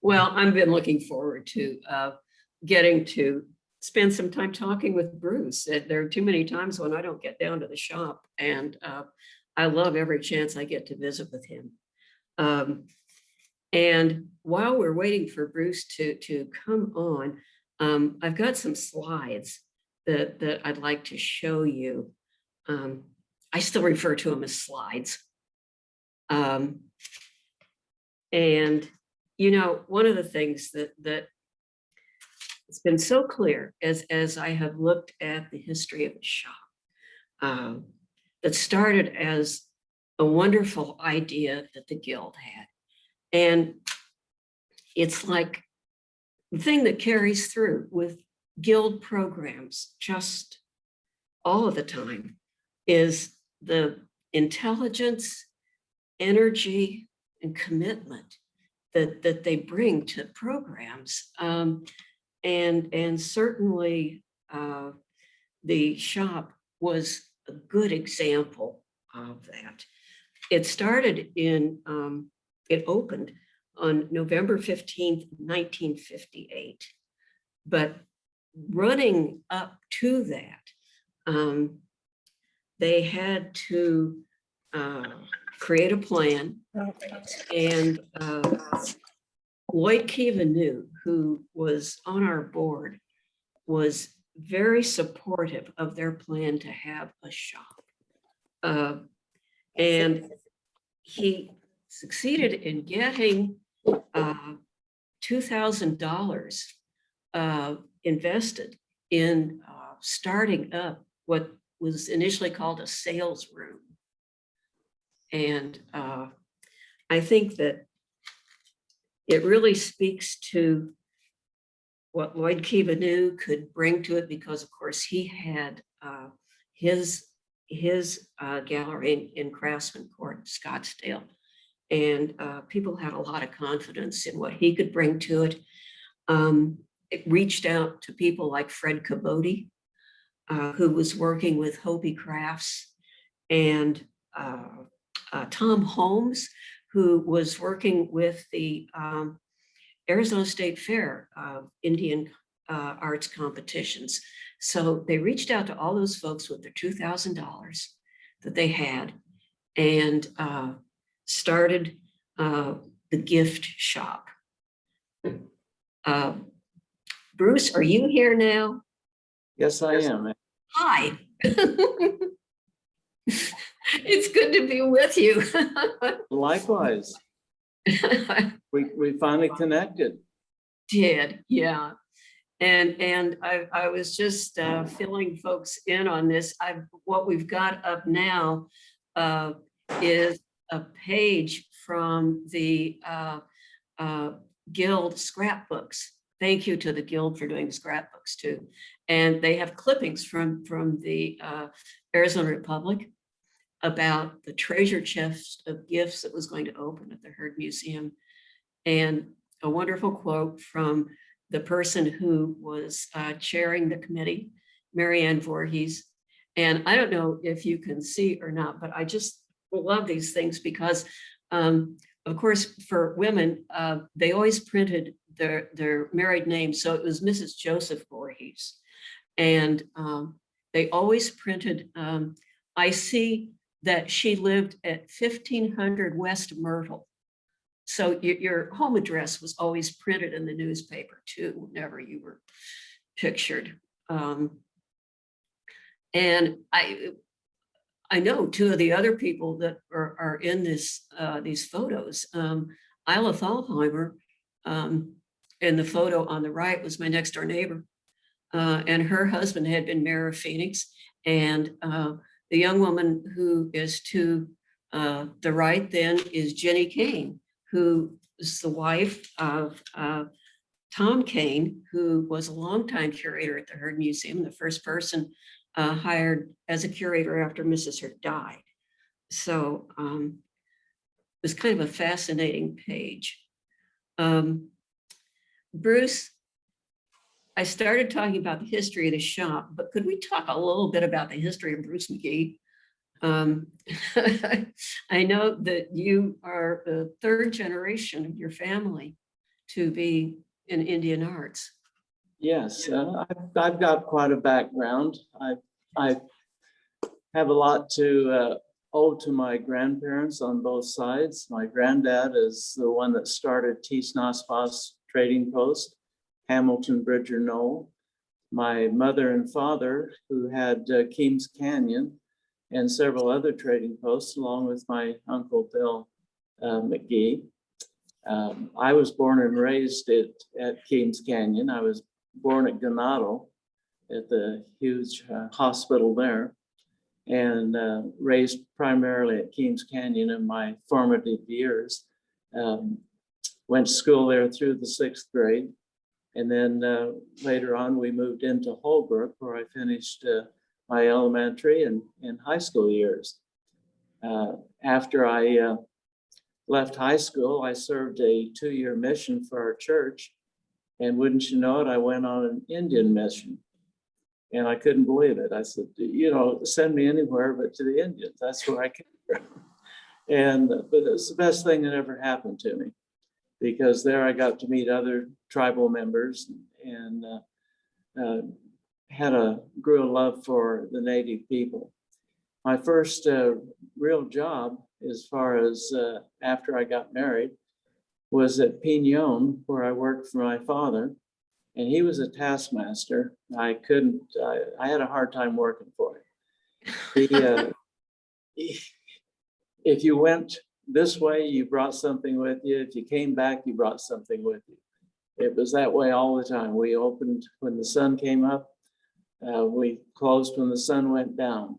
Well, I've been looking forward to getting to spend some time talking with Bruce. There are too many times when I don't get down to the shop, and I love every chance I get to visit with him. And while we're waiting for Bruce to come on, I've got some slides that I'd like to show you. I still refer to them as slides. And you know, one of the things that it's been so clear as I have looked at the history of the shop, that started as a wonderful idea that the Guild had. And it's like the thing that carries through with Guild programs just all of the time is the intelligence, energy, and commitment that they bring to programs. And certainly the shop was a good example of that. It started in, it opened on November 15th, 1958. But running up to that, they had to create a plan. And Lloyd Keevan, who was on our board, was very supportive of their plan to have a shop. And he succeeded in getting $2,000 invested in starting up what was initially called a sales room. And I think that it really speaks to what Lloyd Keevan could bring to it, because of course he had his gallery in Craftsman Court, Scottsdale. And people had a lot of confidence in what he could bring to it. It reached out to people like Fred Caboti, who was working with Hopi Crafts, and Tom Holmes, who was working with the Arizona State Fair Indian arts competitions. So they reached out to all those folks with their $2,000 that they had, and started the gift shop. Bruce, are you here now? Yes, I am. Hi. It's good to be with you. Likewise. We finally connected. Did, yeah. And I was just filling folks in on this. What we've got up now is a page from the Guild scrapbooks. Thank you to the Guild for doing the scrapbooks too. And they have clippings from the Arizona Republic about the treasure chest of gifts that was going to open at the Heard Museum. And a wonderful quote from the person who was chairing the committee, Marianne Voorhees. And I don't know if you can see or not, but I just love these things because, of course, for women, they always printed their married name. So it was Mrs. Joseph Voorhees. And they always printed, I see that she lived at 1500 West Myrtle. So your home address was always printed in the newspaper too, whenever you were pictured. And I know two of the other people that are in this these photos. Isla Thalheimer, in the photo on the right, was my next door neighbor. And her husband had been mayor of Phoenix. And the young woman who is to the right then is Jenny Kane, who is the wife of Tom Kane, who was a longtime curator at the Heard Museum, the first person hired as a curator after Mrs. Heard died. So it was kind of a fascinating page. Bruce, I started talking about the history of the shop, but could we talk a little bit about the history of Bruce McGee? I know that you are the third generation of your family to be in Indian arts? Yes, I've got quite a background. I have a lot to owe to my grandparents on both sides. My granddad is the one that started T. Snospas Trading Post, Hamilton, Bridger, Knoll. My mother and father, who had Keams Canyon and several other trading posts, along with my uncle Bill McGee. I was born and raised at Keams Canyon. I was born at Ganado at the huge hospital there, and raised primarily at Keams Canyon in my formative years. Went to school there through the 6th grade. And then later on, we moved into Holbrook, where I finished my elementary and high school years. After I left high school, I served a 2-year mission for our church. And wouldn't you know it, I went on an Indian mission. And I couldn't believe it. I said, send me anywhere but to the Indians. That's where I came from. But it's the best thing that ever happened to me, because there I got to meet other tribal members and grew a love for the native people. My first real job, as far as after I got married, was at Piñon, where I worked for my father, and he was a taskmaster. I had a hard time working for him. If you went this way, you brought something with you. If you came back, you brought something with you. It was that way all the time. We opened when the sun came up. We closed when the sun went down.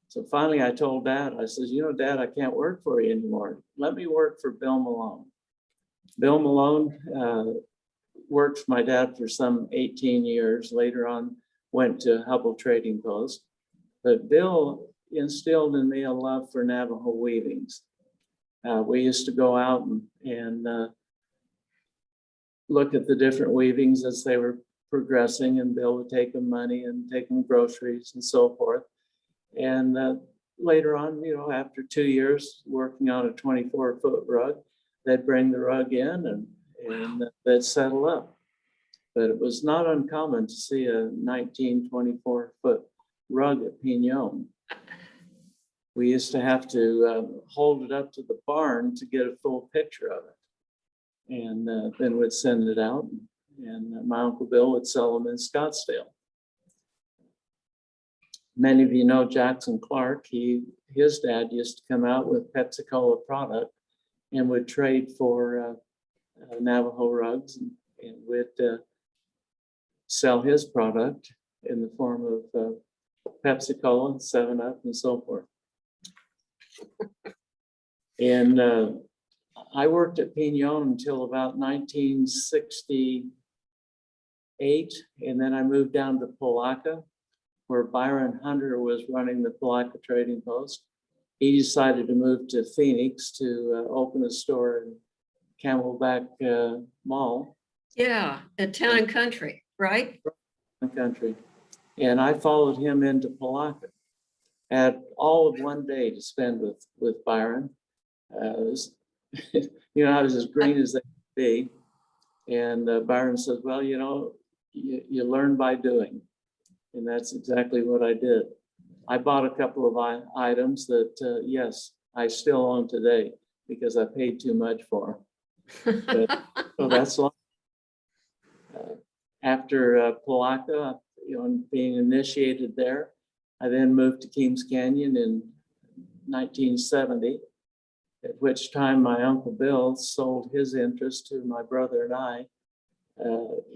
So finally I told Dad, I says, Dad, I can't work for you anymore. Let me work for Bill Malone. Bill Malone worked for my dad for some 18 years. Later on, went to Hubble Trading Post. But Bill instilled in me a love for Navajo weavings. We used to go out and look at the different weavings as they were progressing, and Bill would take them money and take them groceries and so forth. And later on, after 2 years working on a 24-foot rug, they'd bring the rug in and they'd settle up. But it was not uncommon to see a 24-foot rug at Piñon. We used to have to hold it up to the barn to get a full picture of it. And then we'd send it out, and my Uncle Bill would sell them in Scottsdale. Many of you know Jackson Clark. His dad used to come out with Pepsi-Cola product and would trade for Navajo rugs, and would sell his product in the form of Pepsi-Cola, 7-Up, and so forth. And I worked at Piñon until about 1968, and then I moved down to Palaca, where Byron Hunter was running the Palaca Trading Post. He decided to move to Phoenix to open a store in Camelback Mall. Yeah, at Town and Country, right? Country. And I followed him into Palaca. Had all of one day to spend with Byron. I was as green as they could be. And Byron says, well, you learn by doing. And that's exactly what I did. I bought a couple of items that, yes, I still own today because I paid too much for them. But, so that's long. After Palaca, being initiated there, I then moved to Keams Canyon in 1970, at which time my Uncle Bill sold his interest to my brother and I.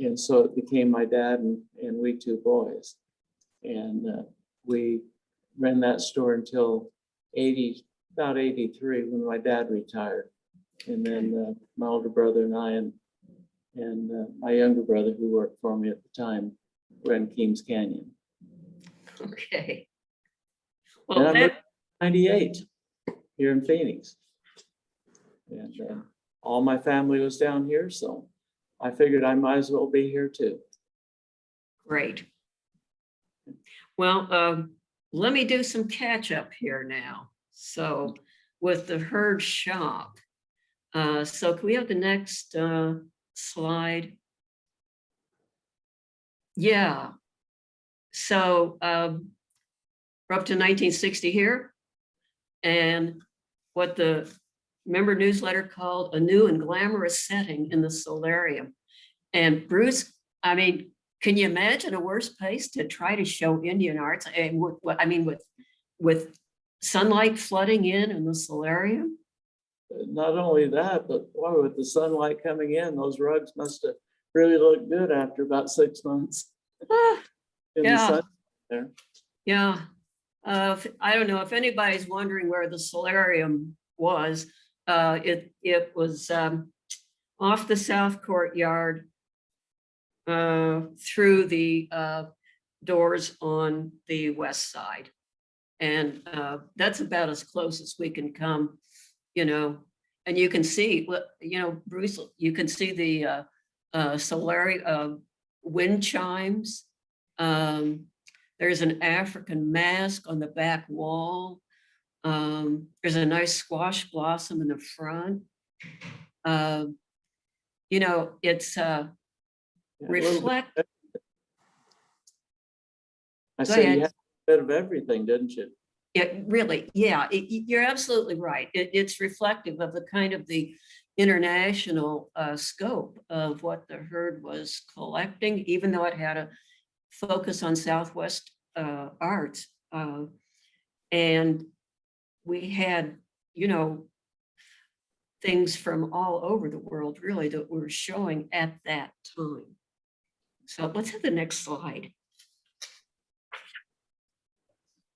And so it became my dad and we two boys. And we ran that store until about 83, when my dad retired. And then my older brother and I and my younger brother, who worked for me at the time, ran Keams Canyon. Okay. Well, and I moved in 98 here in Phoenix. And all my family was down here, so I figured I might as well be here too. Great. Well, let me do some catch up here now. So with the Herd Shop, so can we have the next slide. Yeah. So we're up to 1960 here. And what the member newsletter called a new and glamorous setting in the solarium. And Bruce, I mean, can you imagine a worse place to try to show Indian arts? And with sunlight flooding in the solarium? Not only that, but boy, with the sunlight coming in, those rugs must have really looked good after about 6 months. In the Yeah. sun there. Yeah. I don't know if anybody's wondering where the solarium was. It was off the south courtyard through the doors on the west side. And that's about as close as we can come, you know. And you can see, you know, Bruce, you can see the solarium wind chimes. There's an African mask on the back wall. There's a nice squash blossom in the front. You know, it's reflect. I Go said ahead. you had a bit of everything, didn't you? It really, yeah, you're absolutely right. It's reflective of the kind of the international scope of what the herd was collecting, even though it had a focus on Southwest arts. And we had, you know, things from all over the world really that were showing at that time. So let's have the next slide.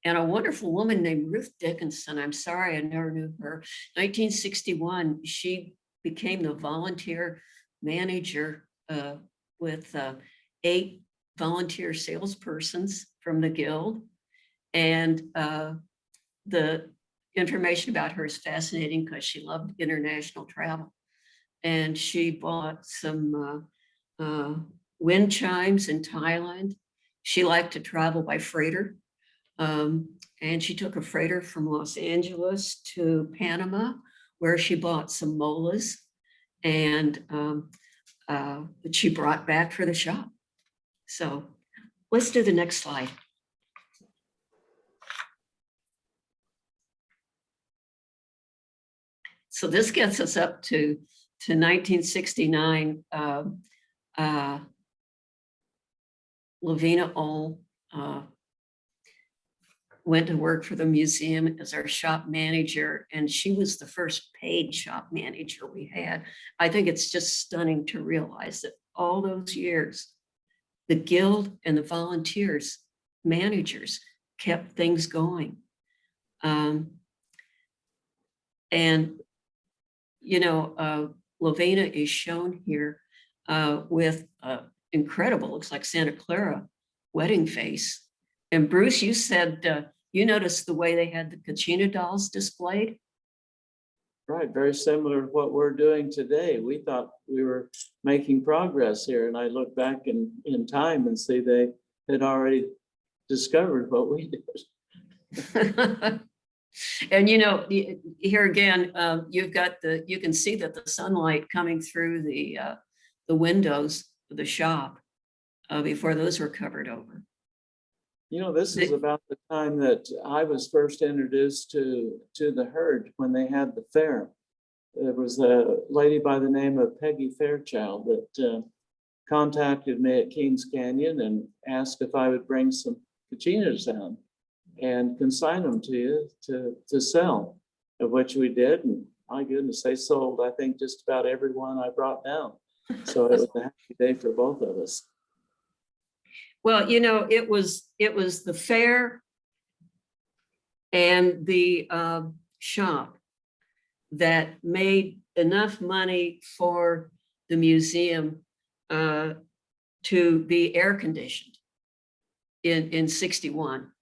And a wonderful woman named Ruth Dickinson, I'm sorry, I never knew her. 1961, she became the volunteer manager with 8 volunteer salespersons from the Guild. And the information about her is fascinating because she loved international travel. And she bought some wind chimes in Thailand. She liked to travel by freighter. And she took a freighter from Los Angeles to Panama, where she bought some molas and that she brought back for the shop. So let's do the next slide. So this gets us up to 1969. Lavina went to work for the museum as our shop manager, and she was the first paid shop manager we had. I think it's just stunning to realize that all those years, the Guild and the volunteers, managers, kept things going. And, you know, Lavina is shown here with incredible, looks like Santa Clara wedding face. And Bruce, you said you noticed the way they had the Kachina dolls displayed? Right, very similar to what we're doing today. We thought we were making progress here, and I look back in time and see they had already discovered what we did. And you know, here again, you've got you can see that the sunlight coming through the windows of the shop before those were covered over. You know, this is about the time that I was first introduced to the herd when they had the fair. There was a lady by the name of Peggy Fairchild that contacted me at Kings Canyon and asked if I would bring some Kachinas down and consign them to you to sell, of which we did. And my goodness, they sold, I think, just about every one I brought down. So it was a happy day for both of us. Well, you know, it was the fair and the shop that made enough money for the museum to be air conditioned in 61.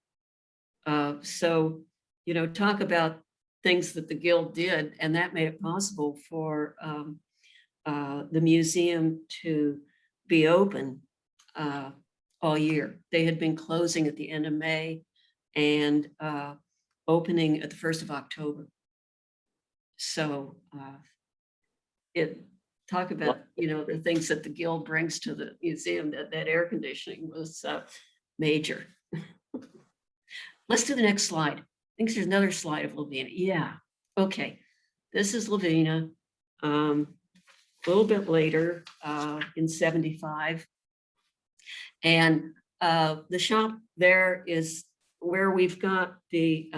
So, you know, talk about things that the Guild did, and that made it possible for the museum to be open all year. They had been closing at the end of May and opening at the 1st of October. So talk about, the things that the Guild brings to the museum, that air conditioning was major. Let's do the next slide. I think there's another slide of Lavina. Yeah, okay. This is Lavina, a little bit later in 75. And the shop there is where we've got the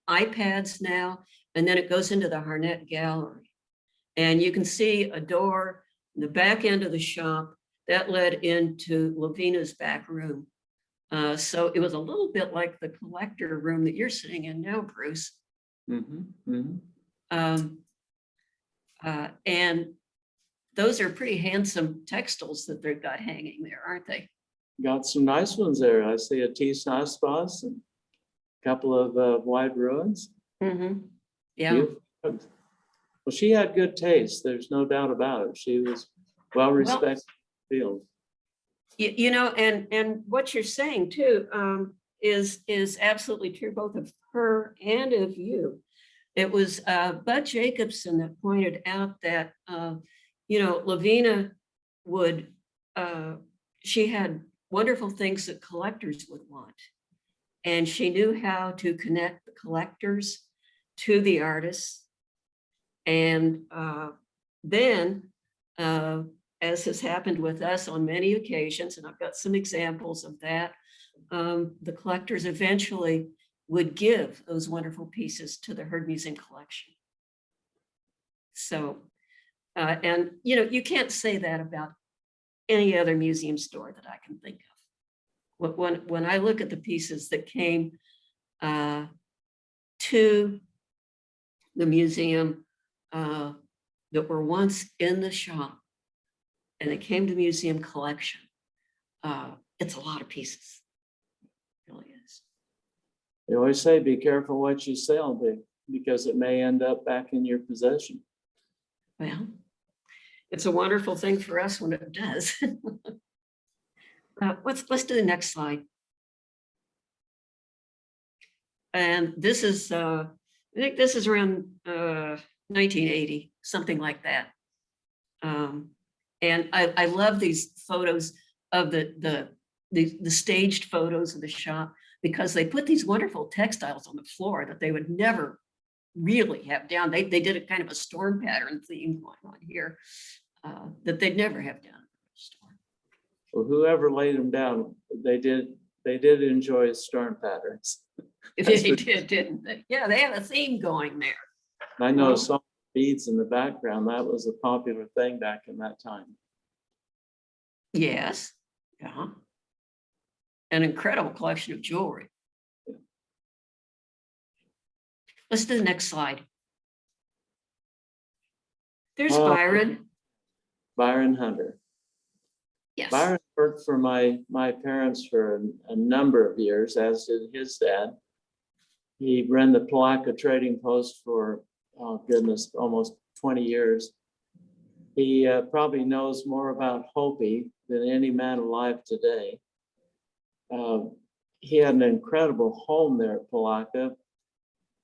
iPads now, and then it goes into the Harnett Gallery. And you can see a door in the back end of the shop that led into Lavina's back room. So it was a little bit like the collector room that you're sitting in now, Bruce. And those are pretty handsome textiles that they've got hanging there, aren't they? Got some nice ones there. I see a tea spas and a couple of wide ruins. Yeah. Well, she had good taste. There's no doubt about it. She was well respected in the field. And what you're saying too is absolutely true, both of her and of you. It was Bud Jacobson that pointed out that Lavina would she had wonderful things that collectors would want, and she knew how to connect the collectors to the artists. And then, as has happened with us on many occasions, and I've got some examples of that, the collectors eventually would give those wonderful pieces to the Heard Museum collection. So, and you can't say that about any other museum store that I can think of. When I look at the pieces that came to the museum that were once in the shop and it came to museum collection, it's a lot of pieces. It really is. They always say, be careful what you sell, because it may end up back in your possession. Well, it's a wonderful thing for us when it does. Let's do the next slide. And this is, I think this is around 1980, something like that. And I love these photos of the staged photos of the shop, because they put these wonderful textiles on the floor that they would never really have down. They did a kind of a storm pattern theme going on here that they'd never have down in the store. Well, whoever laid them down, they did enjoy storm patterns. They did, didn't they? Yeah, they had a theme going there. I know some beads in the background. That was a popular thing back in that time. Yes. Yeah. An incredible collection of jewelry. Let's do the next slide. There's Byron. Byron Hunter. Yes. Byron worked for my parents for a number of years, as did his dad. He ran the Palaca Trading Post for, oh goodness, almost 20 years. He probably knows more about Hopi than any man alive today. He had an incredible home there at Palaca.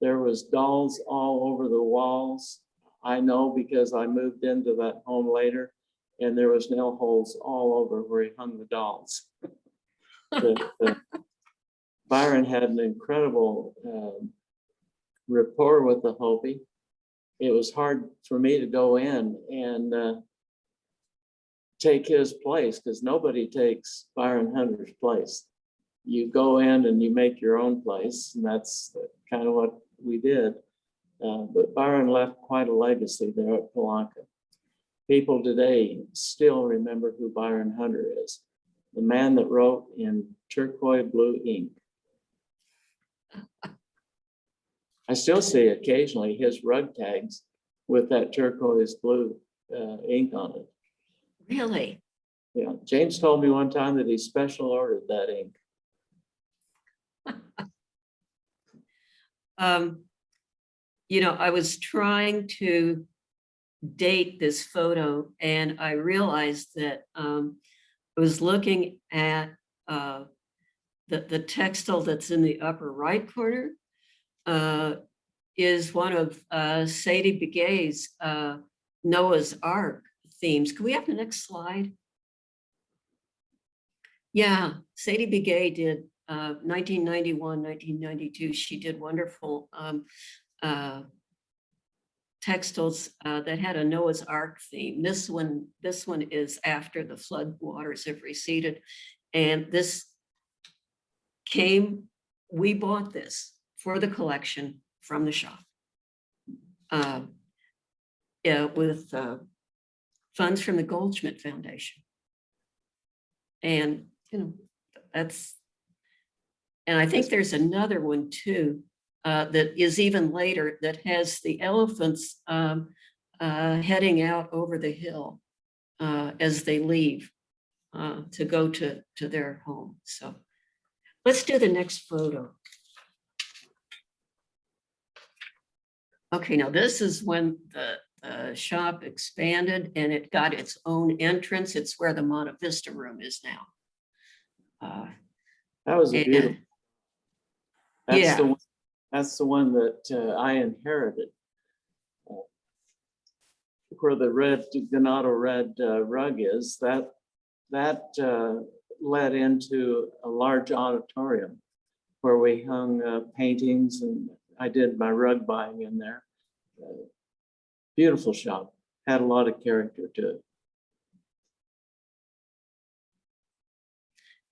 There was dolls all over the walls. I know because I moved into that home later, and there was nail holes all over where he hung the dolls. Byron had an incredible rapport with the Hopi. It was hard for me to go in and take his place, because nobody takes Byron Hunter's place. You go in and you make your own place, and that's kind of what we did. But Byron left quite a legacy there at Palaca. People today still remember who Byron Hunter is, the man that wrote in turquoise blue ink. I still see occasionally his rug tags with that turquoise blue ink on it. Really? Yeah, James told me one time that he special ordered that ink. I was trying to date this photo, and I realized that I was looking at the textile that's in the upper right corner is one of Sadie Gay's Noah's Ark themes. Can we have the next slide? Yeah, Sadie Gay did 1991, 1992. She did wonderful textiles that had a Noah's Ark theme. This one is after the flood waters have receded. And this we bought this for the collection from the shop. Yeah, with funds from the Goldschmidt Foundation. And, and I think there's another one too, that is even later that has the elephants heading out over the hill as they leave to go to their home. So let's do the next photo. Okay, now this is when the shop expanded and it got its own entrance. It's where the Monte Vista room is now. That was a beautiful. Yeah. That's the one that I inherited. Where the red Ganado red rug is, that led into a large auditorium where we hung paintings, and I did my rug buying in there. Beautiful shop, had a lot of character to it.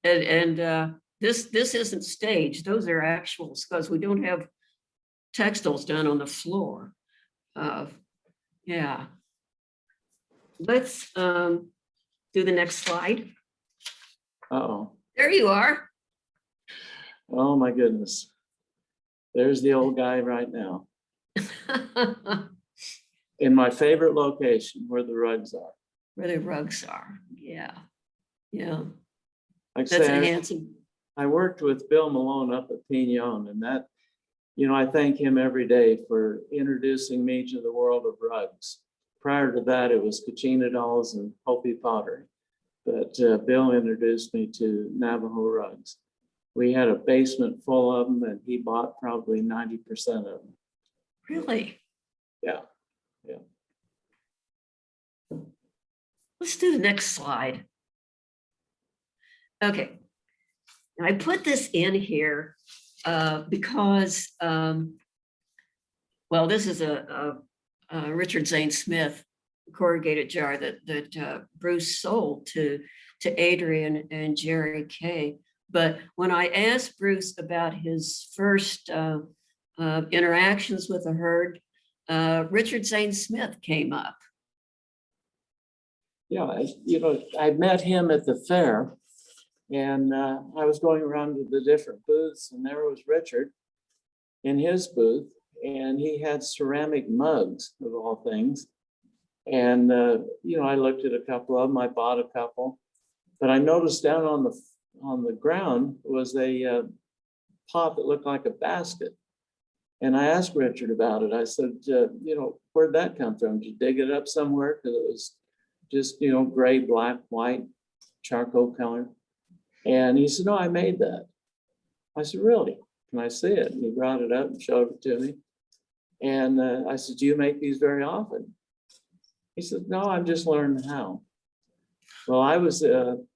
And this isn't staged. Those are actuals because we don't have textiles done on the floor. Yeah. Let's do the next slide. Uh-oh. There you are. Oh my goodness. There's the old guy right now. In my favorite location where the rugs are. Where the rugs are. Yeah. Yeah. Like That's a handsome. I worked with Bill Malone up at Pignon, and that, I thank him every day for introducing me to the world of rugs. Prior to that, it was Kachina dolls and Hopi pottery. But Bill introduced me to Navajo rugs. We had a basement full of them, and he bought probably 90% of them. Really? Yeah. Yeah. Let's do the next slide. Okay. And I put this in here because, well, this is a Richard Zane Smith corrugated jar that Bruce sold to Adrian and Jerry Kay. But when I asked Bruce about his first interactions with the herd, Richard Zane Smith came up. Yeah, I met him at the fair, and I was going around to the different booths, and there was Richard in his booth, and he had ceramic mugs of all things. And I looked at a couple of them. I bought a couple, but I noticed down on the ground was a pot that looked like a basket. And I asked Richard about it. I said, where'd that come from? Did you dig it up somewhere? Because it was just, gray, black, white, charcoal color. And he said, no, I made that. I said, really? Can I see it? And he brought it up and showed it to me. And I said, do you make these very often? He said, no, I'm just learning how. Well, I was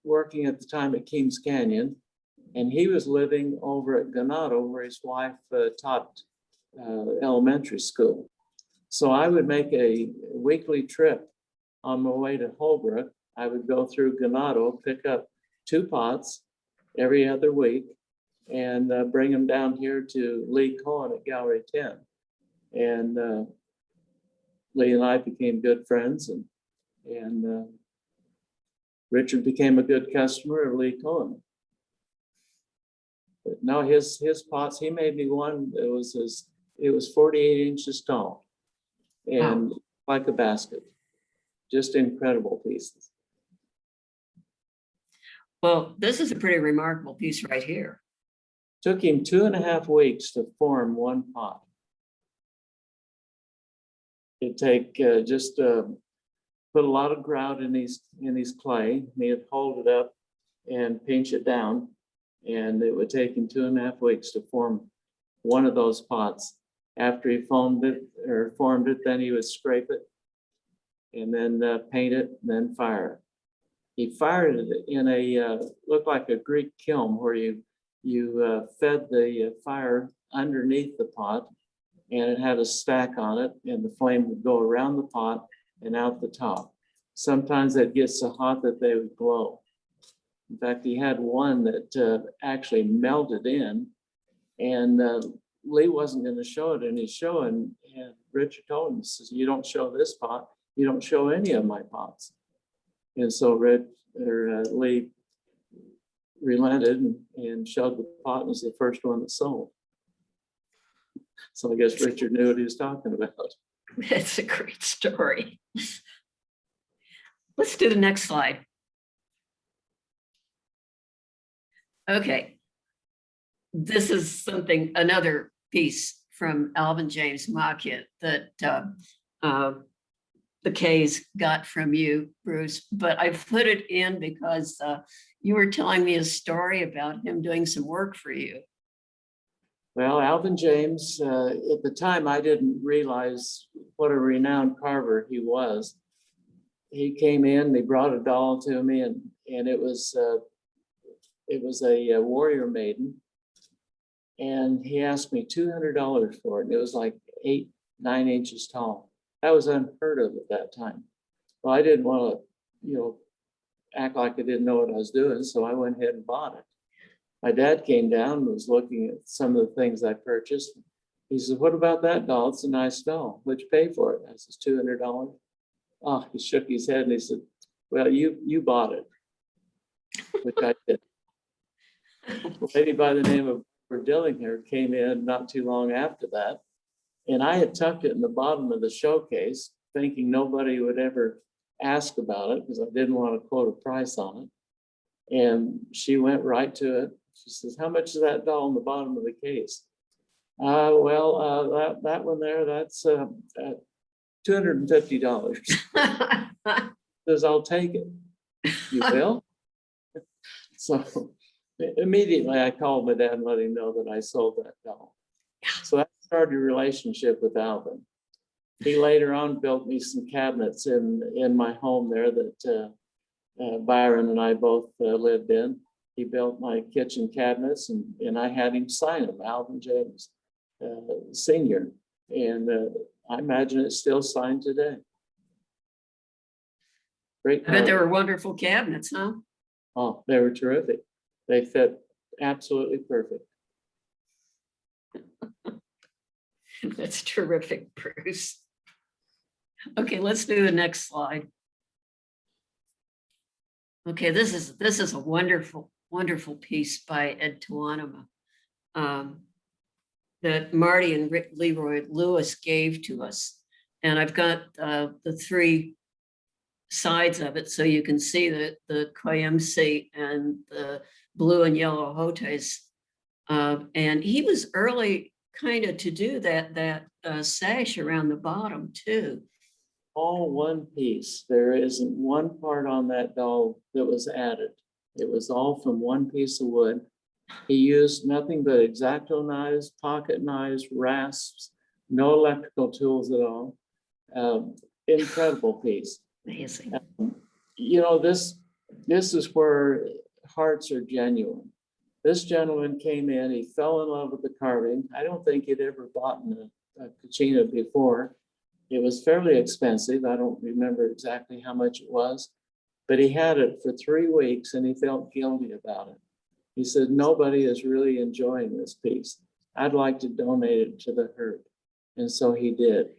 working at the time at Kings Canyon, and he was living over at Ganado, where his wife taught elementary school. So I would make a weekly trip on my way to Holbrook. I would go through Ganado, pick up 2 pots every other week, and bring them down here to Lee Cohen at Gallery 10. And Lee and I became good friends, and Richard became a good customer of Lee Cohen. But no, his pots, he made me one that it was 48 inches tall and like a basket. Just incredible pieces. Well, this is a pretty remarkable piece right here. Took him 2.5 weeks to form one pot. It'd take just put a lot of grout in his clay. And he'd hold it up and pinch it down, and it would take him 2.5 weeks to form one of those pots. After he formed it, then he would scrape it and then paint it, and then fire it. He fired it in a looked like a Greek kiln where you fed the fire underneath the pot, and it had a stack on it, and the flame would go around the pot and out the top. Sometimes it gets so hot that they would glow. In fact, he had one that actually melted in, and Lee wasn't going to show it in his show, and Richard told him, he says, "You don't show this pot, you don't show any of my pots." And so Lee relented and showed the pot, and was the first one that sold. So I guess Richard knew what he was talking about. It's a great story. Let's do the next slide. Okay. This is something, another piece from Alvin James Market that the K's got from you, Bruce, but I put it in because you were telling me a story about him doing some work for you. Well, Alvin James, at the time, I didn't realize what a renowned carver he was. He came in, he brought a doll to me, and it was a warrior maiden. And he asked me $200 for it. And it was like 8, 9 inches tall. That was unheard of at that time. Well, I didn't want to, act like I didn't know what I was doing. So I went ahead and bought it. My dad came down and was looking at some of the things I purchased. He said, "What about that doll? It's a nice doll. What'd you pay for it?" I said, $200. Oh, he shook his head and he said, "Well, you bought it," which I did. A lady by the name of Dillinger came in not too long after that, and I had tucked it in the bottom of the showcase, thinking nobody would ever ask about it because I didn't want to quote a price on it. And she went right to it. She says, "How much is that doll in the bottom of the case?" That one there, that's $250. Says, "I'll take it." "You will?" So immediately I called my dad and let him know that I sold that doll. So that started a relationship with Alvin. He later on built me some cabinets in my home there that Byron and I both lived in. He built my kitchen cabinets, and I had him sign them, Alvin James Sr. And I imagine it's still signed today. Great. I bet they were wonderful cabinets, huh? Oh, they were terrific. They fit absolutely perfect. That's terrific, Bruce. Okay, let's do the next slide. Okay, this is a wonderful, wonderful piece by Ed Tawanima that Marty and Leroy Lewis gave to us. And I've got the 3 sides of it so you can see the Koyemsi and the blue and yellow Hotes. And he was early kind of to do that sash around the bottom too. All one piece. There isn't one part on that doll that was added. It was all from one piece of wood. He used nothing but X-Acto knives, pocket knives, rasps, no electrical tools at all. Incredible piece. Amazing. This is where hearts are genuine. This gentleman came in, he fell in love with the carving. I don't think he'd ever bought a Kachina before. It was fairly expensive. I don't remember exactly how much it was, but he had it for 3 weeks and he felt guilty about it. He said, "Nobody is really enjoying this piece. I'd like to donate it to the herd." And so he did.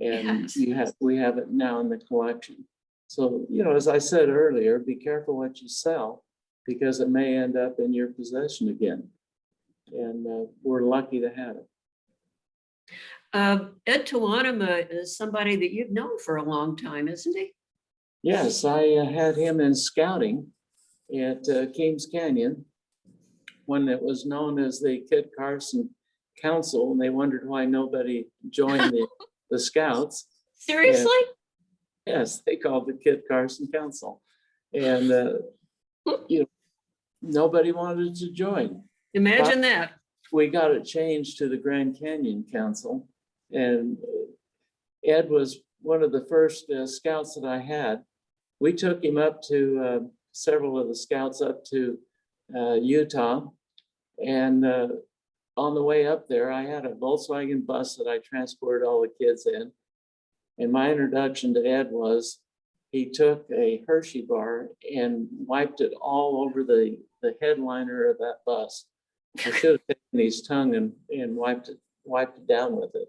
And Yes. we have it now in the collection. So, as I said earlier, be careful what you sell because it may end up in your possession again. And we're lucky to have it. Ed Tawanima is somebody that you've known for a long time, isn't he? Yes, I had him in scouting at Kings Canyon when it was known as the Kit Carson Council, and they wondered why nobody joined the scouts. Seriously? And, yes, they called the Kit Carson Council. And, nobody wanted to join. Imagine that. We got it changed to the Grand Canyon Council, and Ed was one of the first scouts that I had. We took him up to several of the scouts up to Utah, and on the way up there, I had a Volkswagen bus that I transported all the kids in. And my introduction to Ed was he took a Hershey bar and wiped it all over the headliner of that bus. I should have taken his tongue and wiped it down with it.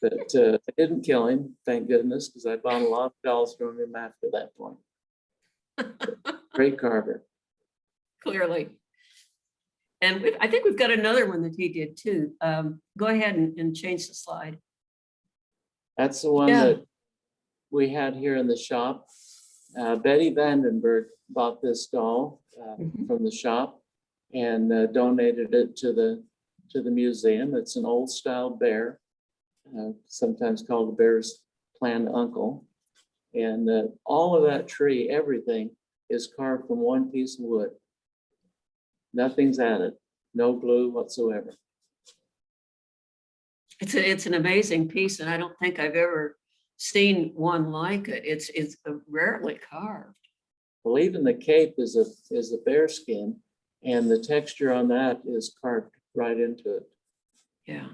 But it didn't kill him, thank goodness, because I bought a lot of dolls from him after that point. Great carver. Clearly. And I think we've got another one that he did too. Go ahead and change the slide. That's the one that we had here in the shop. Betty Vandenberg bought this doll from the shop and donated it to the museum. It's an old style bear, sometimes called the bear's planned uncle. And all of that tree, everything is carved from one piece of wood. Nothing's added, no glue whatsoever. It's an amazing piece, and I don't think I've ever seen one like it. It's rarely carved. Well, even the cape is a bear skin, and the texture on that is carved right into it. Yeah.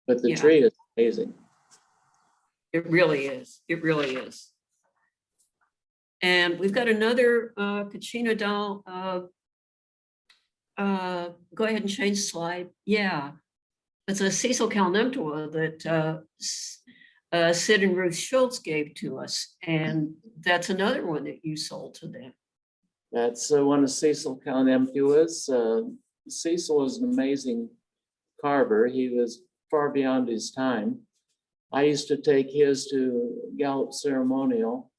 But the tree is amazing. It really is. It really is. And we've got another Kachina doll. Go ahead and change the slide. Yeah. It's a Cecil Caleno that Sid and Ruth Schultz gave to us. And that's another one that you sold to them. That's one of Cecil Caleno's. Cecil was an amazing carver. He was far beyond his time. I used to take his to Gallup Ceremonial,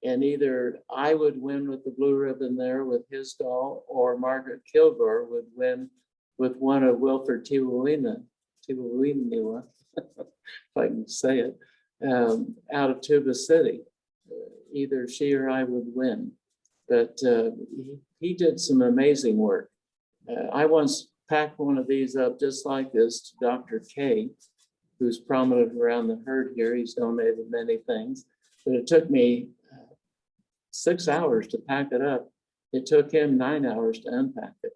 and either I would win with the blue ribbon there with his doll, or Margaret Kilgore would win with one of Wilford Tawanima, if I can say it, out of Tuba City. Either she or I would win. But he did some amazing work. I once packed one of these up just like this to Dr. K, who's prominent around the herd here. He's donated many things, but it took me 6 hours to pack it up. It took him 9 hours to unpack it.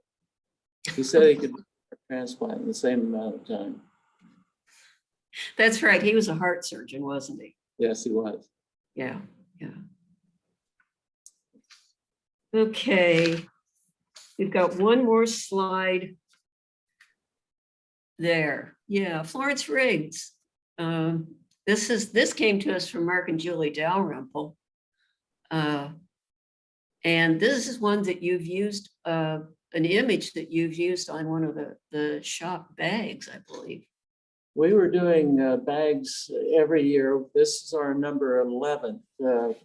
He said he could do a transplant in the same amount of time. That's right. He was a heart surgeon, wasn't he? Yes, he was. Yeah, yeah. Okay. We've got one more slide there. Yeah, Florence Riggs. This came to us from Mark and Julie Dalrymple. And this is one that you've used, an image that you've used on one of the shop bags, I believe. We were doing bags every year. This is our number 11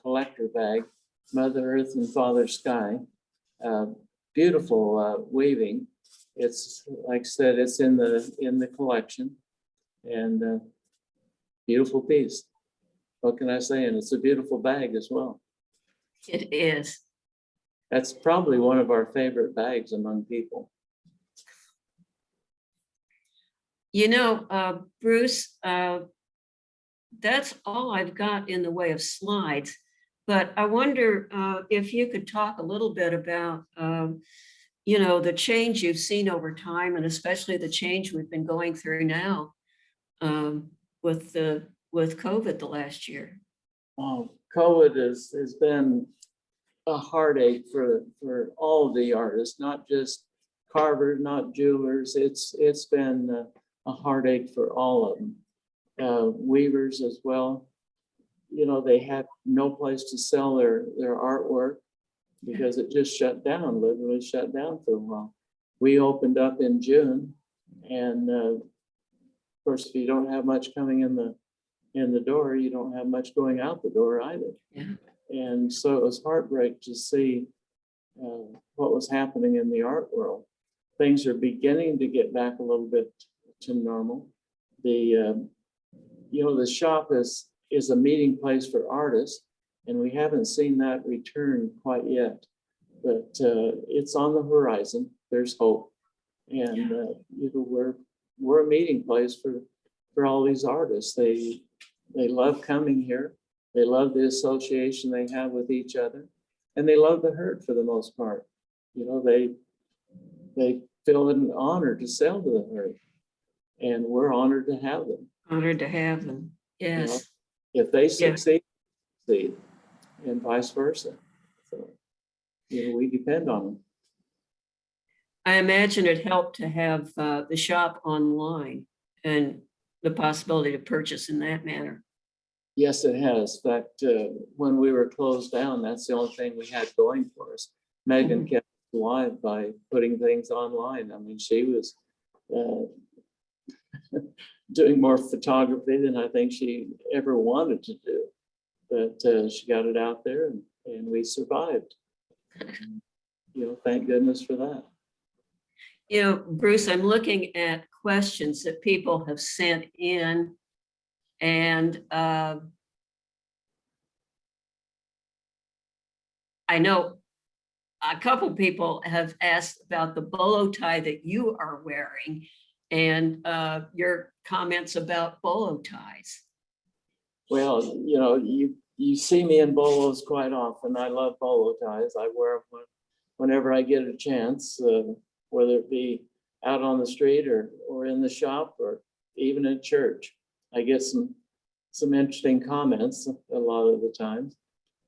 collector bag, Mother Earth and Father Sky. Beautiful weaving. It's, like I said, it's in the collection, and beautiful piece. What can I say? And it's a beautiful bag as well. It is. That's probably one of our favorite bags among people. You know, Bruce, that's all I've got in the way of slides, but I wonder if you could talk a little bit about, you know, the change you've seen over time, and especially the change we've been going through now with COVID the last year. COVID has been a heartache for all of the artists, not just carvers, not jewelers. It's been a heartache for all of them. Weavers as well. You know, they had no place to sell their artwork because it just shut down, literally shut down for a while. We opened up in June, and of course, if you don't have much coming in the door, you don't have much going out the door either. Yeah. And so it was heartbreak to see what was happening in the art world. Things are beginning to get back a little bit to normal. The shop is a meeting place for artists, and we haven't seen that return quite yet. But it's on the horizon. There's hope, and we're a meeting place for all these artists. They love coming here. They love the association they have with each other, and they love the herd for the most part. You know, they feel it an honor to sell to the herd, and we're honored to have them. Honored to have them. You know, Yes. if they Yeah. succeed, and vice versa. So, you know, we depend on them. I imagine it helped to have the shop online and the possibility to purchase in that manner. Yes, it has. In fact, when we were closed down, that's the only thing we had going for us. Megan kept us alive by putting things online. I mean, she was doing more photography than I think she ever wanted to do. But she got it out there, and we survived. You know, thank goodness for that. You know, Bruce, I'm looking at questions that people have sent in, and I know a couple people have asked about the bolo tie that you are wearing and your comments about bolo ties. Well, you know, you see me in bolos quite often. I love bolo ties. I wear them whenever I get a chance, whether it be out on the street or in the shop or even at church. I get some interesting comments a lot of the times.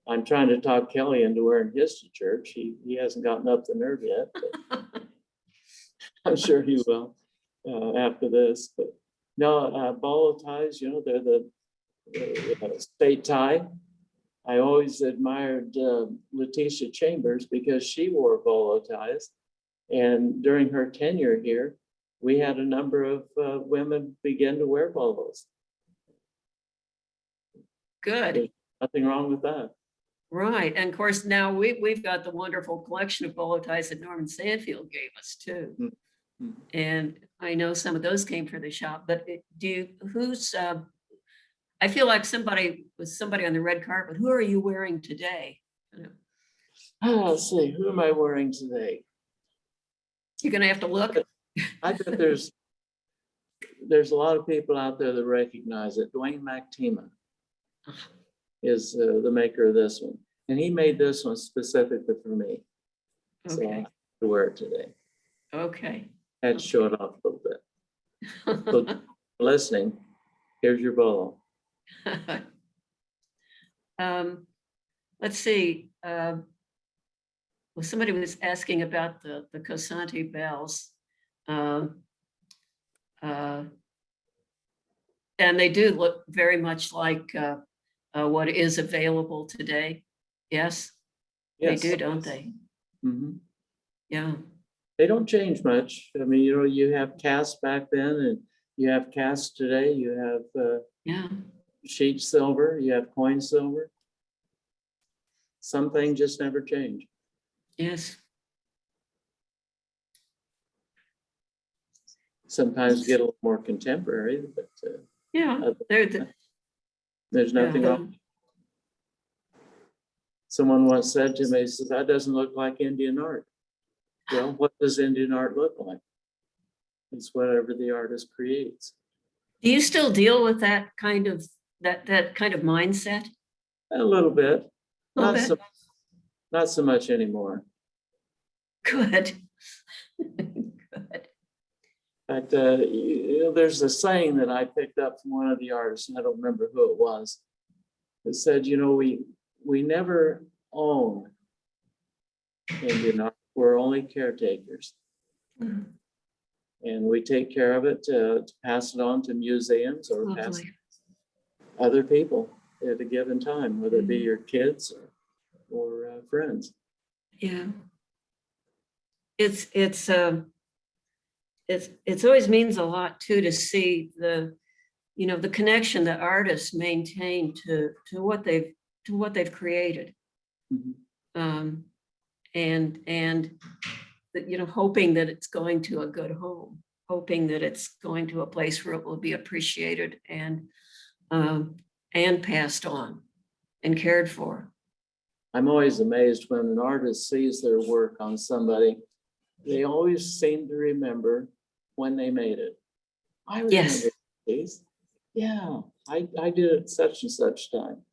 I'm trying to talk Kelly into wearing his to church. He hasn't gotten up the nerve yet, but I'm sure he will after this. But no, bolo ties, you know, they're the state tie. I always admired Letitia Chambers because she wore bolo ties. And during her tenure here, we had a number of women begin to wear bolos. Good. There's nothing wrong with that. Right. And of course, now we've got the wonderful collection of bolo ties that Norman Sandfield gave us too. Mm-hmm. And I know some of those came from the shop, but I feel like somebody on the red carpet. Who are you wearing today? Let's see, who am I wearing today? You're going to have to look. I bet there's a lot of people out there that recognize it. Dwayne McTima is the maker of this one. And he made this one specifically for me. So I Okay. have to wear it today. Okay. I had to show it off a little bit. So listening, here's your bolo. Let's see. Well, somebody was asking about the Cosanti bells. And they do look very much like what is available today. Yes, Yes. they do, don't they? Mhm. Yeah. They don't change much. I mean, you know, you have cast back then and you have cast today. You have Yeah. sheet silver, you have coin silver. Some things just never change. Yes. Sometimes get a little more contemporary, but Yeah. there's nothing wrong. Someone once said to me, he says, that doesn't look like Indian art. Well, what does Indian art look like? It's whatever the artist creates. Do you still deal with that kind of mindset? A little bit. A little bit. Not so much anymore. Good. Good. But you know, there's a saying that I picked up from one of the artists, and I don't remember who it was. It said, you know, we never own Indian art. We're only caretakers. Mhm. And we take care of it to pass it on to museums or pass Lovely. other people at a given time, whether it be your kids or friends. Yeah. It's always means a lot too to see the connection that artists maintain to what they've created. Mhm. And hoping that it's going to a good home, hoping that it's going to a place where it will be appreciated and passed on and cared for. I'm always amazed when an artist sees their work on somebody, they always seem to remember when they made it. I remember Yes. these. Yeah, I did it such and such time.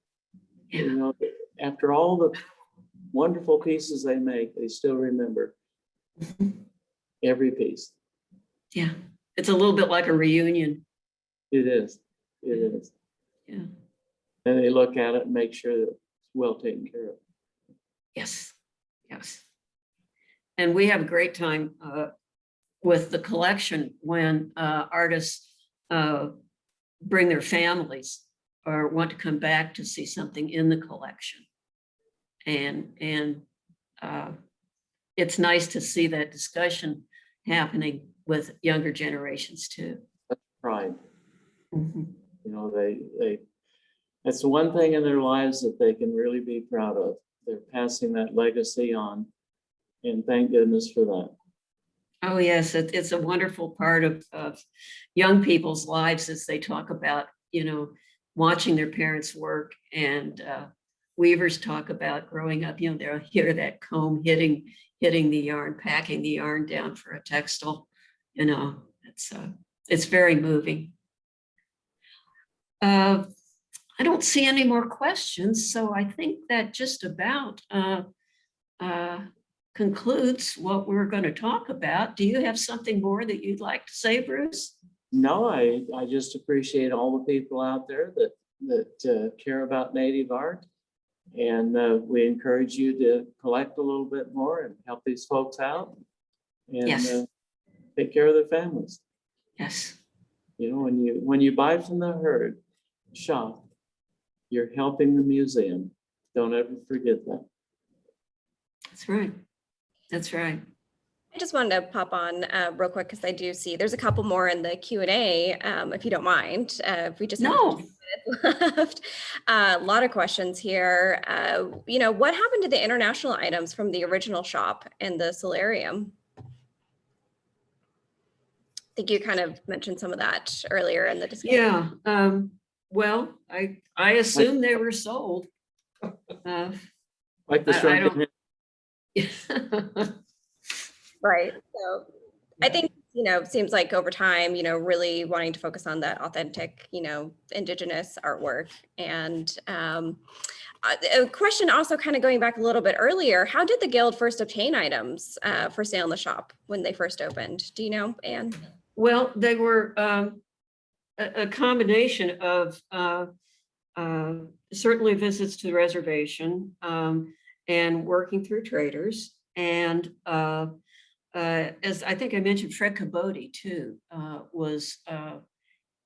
You know, after all the wonderful pieces they make, they still remember every piece. Yeah. It's a little bit like a reunion. It is. It is. Yeah. And they look at it and make sure that it's well taken care of. Yes. Yes. And we have a great time with the collection when artists bring their families or want to come back to see something in the collection. And it's nice to see that discussion happening with younger generations too. That's pride. Mm-hmm. You know, that's the one thing in their lives that they can really be proud of. They're passing that legacy on, and thank goodness for that. Oh, yes, it's a wonderful part of young people's lives as they talk about, you know, watching their parents work. And weavers talk about growing up, you know, they'll hear that comb hitting the yarn, packing the yarn down for a textile. You know, it's very moving. I don't see any more questions, so I think that just about concludes what we're going to talk about. Do you have something more that you'd like to say, Bruce? No, I just appreciate all the people out there that care about Native art. And we encourage you to collect a little bit more and help these folks out and Yes. Take care of their families. Yes. You know, when you buy from the herd shop, you're helping the museum. Don't ever forget that. That's right. That's right. I just wanted to pop on real quick because I do see there's a couple more in the Q&A, if you don't mind. If we just have No. 2 minutes left. A lot of questions here. You know, what happened to the international items from the original shop and the solarium? I think you kind of mentioned some of that earlier in the discussion. Yeah. Well, I assume they were sold. Like the I don't. Right. So I think, you know, seems like over time, you know, really wanting to focus on that authentic, you know, indigenous artwork. And a question also kind of going back a little bit earlier, how did the Guild first obtain items for sale in the shop when they first opened? Do you know, Anne? Well, they were a combination of certainly visits to the reservation and working through traders. And as I think I mentioned, Fred Caboti too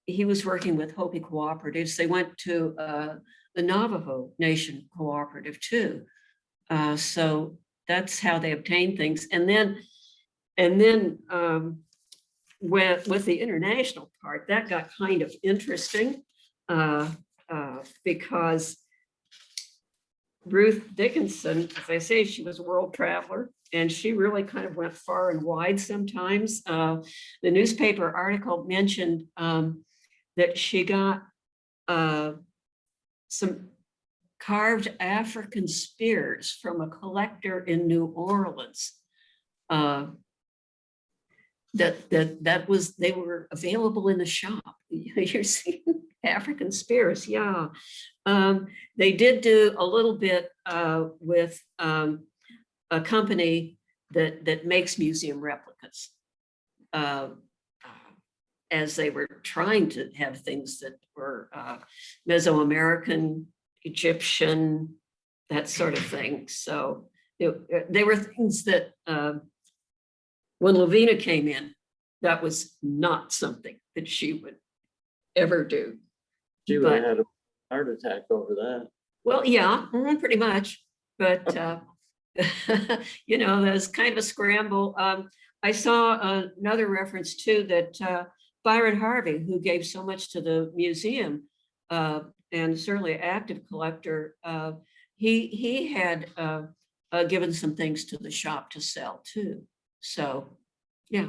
he was working with Hopi cooperatives. They went to the Navajo Nation cooperative too. So that's how they obtained things. And then with the international part, that got kind of interesting because Ruth Dickinson, as I say, she was a world traveler and she really kind of went far and wide sometimes. The newspaper article mentioned that she got some carved African spears from a collector in New Orleans. They were available in the shop. You're seeing African spears, yeah. They did do a little bit with a company that makes museum replicas, as they were trying to have things that were Mesoamerican, Egyptian, that sort of thing. So they were things that when Lavina came in, that was not something that she would ever do. She would have had a heart attack over that. Well, yeah, pretty much. But, you know, there's kind of a scramble. I saw another reference too that Byron Harvey, who gave so much to the museum and certainly an active collector, he had given some things to the shop to sell too. So, yeah.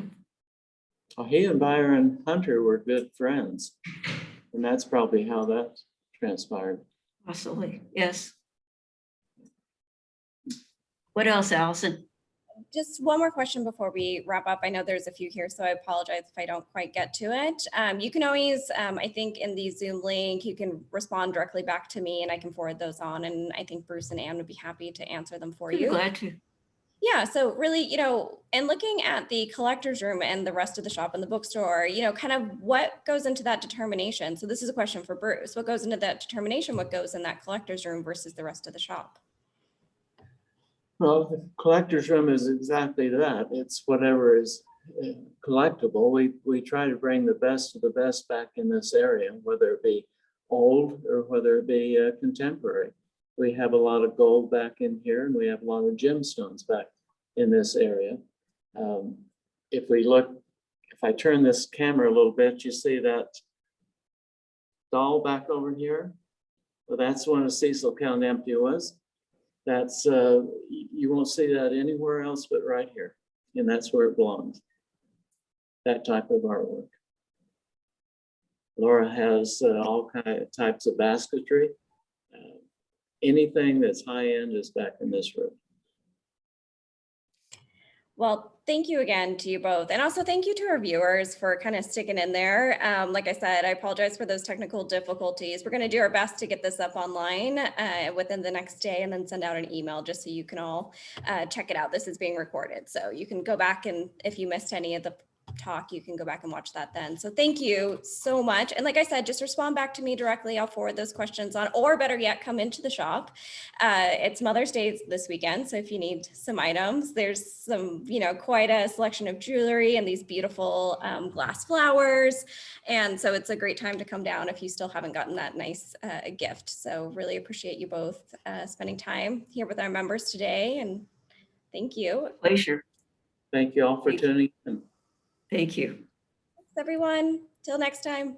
Well, he and Byron Hunter were good friends, and that's probably how that transpired. Possibly, yes. What else, Allison? Just one more question before we wrap up. I know there's a few here, so I apologize if I don't quite get to it. You can always, I think in the Zoom link, you can respond directly back to me and I can forward those on. And I think Bruce and Ann would be happy to answer them for I'd be you. glad to. Yeah, so really, and looking at the collector's room and the rest of the shop and the bookstore, kind of what goes into that determination? So this is a question for Bruce. What goes into that determination? What goes in that collector's room versus the rest of the shop? Well, the collector's room is exactly that. It's whatever is collectible. We try to bring the best of the best back in this area, whether it be old or whether it be contemporary. We have a lot of gold back in here, and we have a lot of gemstones back in this area. If I turn this camera a little bit, you see that doll back over here? Well, that's one of Cecil Caleno's. That's, you won't see that anywhere else but right here. And that's where it belongs. That type of artwork. Laura has all types of basketry. Anything that's high end is back in this room. Well, thank you again to you both. And also thank you to our viewers for kind of sticking in there. Like I said, I apologize for those technical difficulties. We're going to do our best to get this up online within the next day and then send out an email just so you can all check it out. This is being recorded. So you can go back, and if you missed any of the talk, you can go back and watch that then. So thank you so much. And like I said, just respond back to me directly. I'll forward those questions on, or better yet, come into the shop. It's Mother's Day this weekend. So if you need some items, there's some, quite a selection of jewelry and these beautiful glass flowers. And so it's a great time to come down if you still haven't gotten that nice gift. So really appreciate you both spending time here with our members today. And thank you. Pleasure. Thank you all for tuning in. Thank you. Thanks, everyone. Till next time.